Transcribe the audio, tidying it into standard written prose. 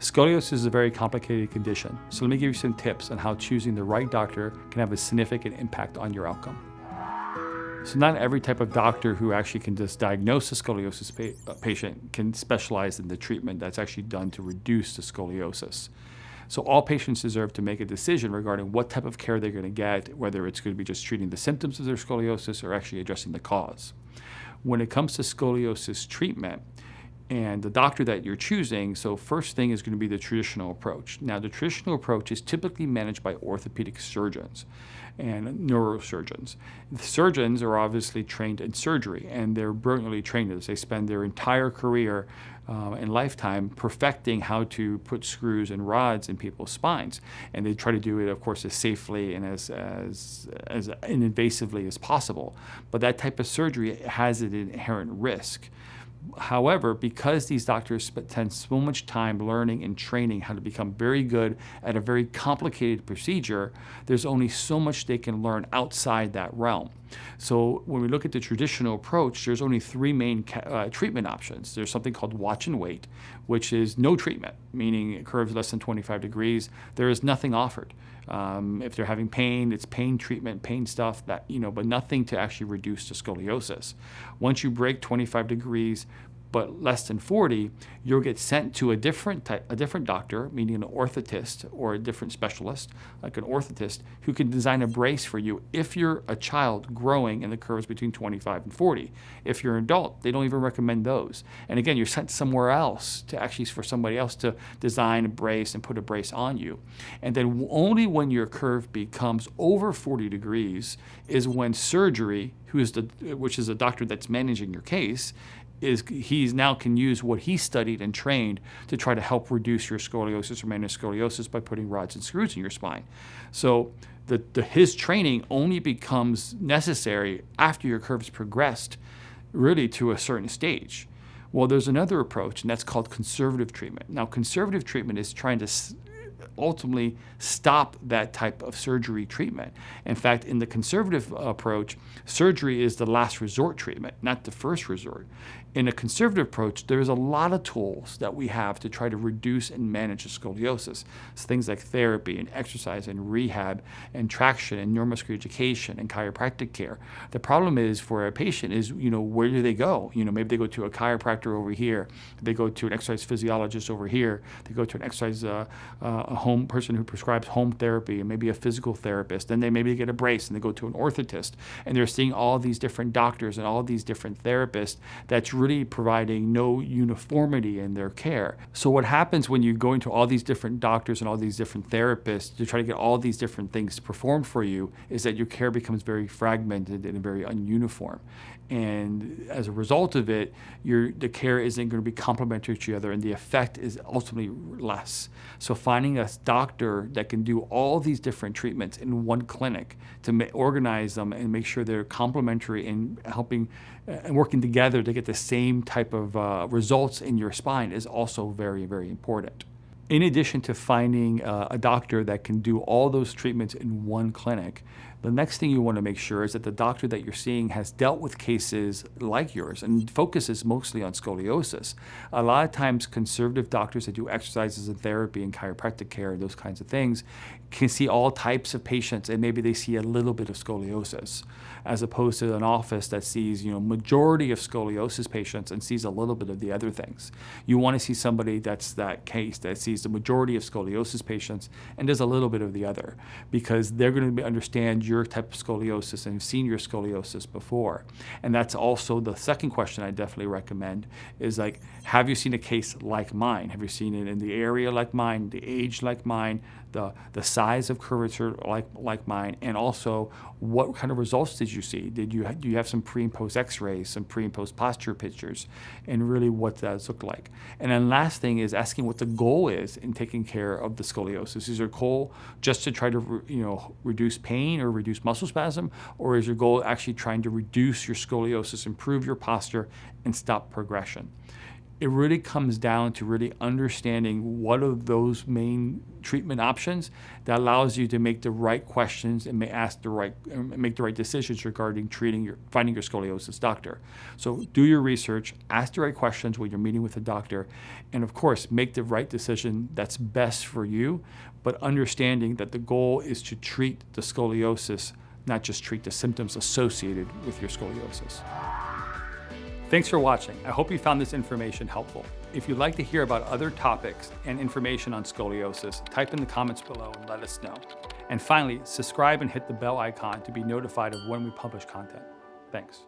Scoliosis is a very complicated condition, so let me give you some tips on how choosing the right doctor can have a significant impact on your outcome. So not every type of doctor who actually can just diagnose a scoliosis patient can specialize in the treatment that's actually done to reduce the scoliosis. So all patients deserve to make a decision regarding what type of care they're going to get, whether it's going to be just treating the symptoms of their scoliosis or actually addressing the cause. When it comes to scoliosis treatment, and the doctor that you're choosing, so first thing is going to be the traditional approach. Now, the traditional approach is typically managed by orthopedic surgeons and neurosurgeons. The surgeons are obviously trained in surgery, and they're brilliantly trained in this. They spend their entire career and lifetime perfecting how to put screws and rods in people's spines. And they try to do it, of course, as safely and as invasively as possible. But that type of surgery has an inherent risk. However, because these doctors spend so much time learning and training how to become very good at a very complicated procedure, there's only so much they can learn outside that realm. So when we look at the traditional approach, there's only three main treatment options. There's something called watch and wait, which is no treatment, meaning it curves less than 25 degrees. There is nothing offered. If they're having pain, it's pain treatment, pain stuff, that, but nothing to actually reduce the scoliosis. Once you break 25 degrees, but less than 40, you'll get sent to a different doctor, meaning an orthotist or a different specialist, like an orthotist, who can design a brace for you if you're a child growing in the curves between 25 and 40. If you're an adult, they don't even recommend those. And again, you're sent somewhere else for somebody else to design a brace and put a brace on you. And then only when your curve becomes over 40 degrees is when surgery, which is a doctor that's managing your case, he now can use what he studied and trained to try to help reduce your scoliosis or manage scoliosis by putting rods and screws in your spine. So his training only becomes necessary after your curve's progressed really to a certain stage. Well, there's another approach, and that's called conservative treatment. Now, conservative treatment is trying to ultimately stop that type of surgery treatment. In fact, in the conservative approach, surgery is the last resort treatment, not the first resort. In a conservative approach, there's a lot of tools that we have to try to reduce and manage the scoliosis. So things like therapy and exercise and rehab and traction and neuromuscular education and chiropractic care. The problem is for a patient is, where do they go? Maybe they go to a chiropractor over here. They go to an exercise physiologist over here. They go to an exercise a home person who prescribes home therapy and maybe a physical therapist. Then they maybe get a brace and they go to an orthotist. And they're seeing all these different doctors and all these different therapists that's really providing no uniformity in their care. So what happens when you go into all these different doctors and all these different therapists to try to get all these different things performed for you is that your care becomes very fragmented and very ununiform. And as a result of it, the care isn't going to be complementary to each other, and the effect is ultimately less. So finding a doctor that can do all these different treatments in one clinic to organize them and make sure they're complementary and helping and working together to get the same type of results in your spine is also very, very important. In addition to finding a doctor that can do all those treatments in one clinic, the next thing you want to make sure is that the doctor that you're seeing has dealt with cases like yours and focuses mostly on scoliosis. A lot of times conservative doctors that do exercises and therapy and chiropractic care and those kinds of things can see all types of patients, and maybe they see a little bit of scoliosis, as opposed to an office that sees majority of scoliosis patients and sees a little bit of the other things. You want to see somebody that's that case that sees the majority of scoliosis patients and does a little bit of the other, because they're going to understand your type of scoliosis and have seen your scoliosis before. And that's also the second question I definitely recommend is like, have you seen a case like mine? Have you seen it in the area like mine, the age like mine, the size of curvature like mine, and also what kind of results did you see? Do you have some pre and post x-rays, some pre and post posture pictures, and really what does look like? And then last thing is asking what the goal is in taking care of the scoliosis. Is your goal just to try to reduce pain or reduce muscle spasm, or is your goal actually trying to reduce your scoliosis, improve your posture, and stop progression? It really comes down to really understanding what are those main treatment options that allows you to make the right questions and make the right decisions regarding finding your scoliosis doctor. So do your research, ask the right questions when you're meeting with a doctor, and of course, make the right decision that's best for you, but understanding that the goal is to treat the scoliosis, not just treat the symptoms associated with your scoliosis. Thanks for watching. I hope you found this information helpful. If you'd like to hear about other topics and information on scoliosis, type in the comments below and let us know. And finally, subscribe and hit the bell icon to be notified of when we publish content. Thanks.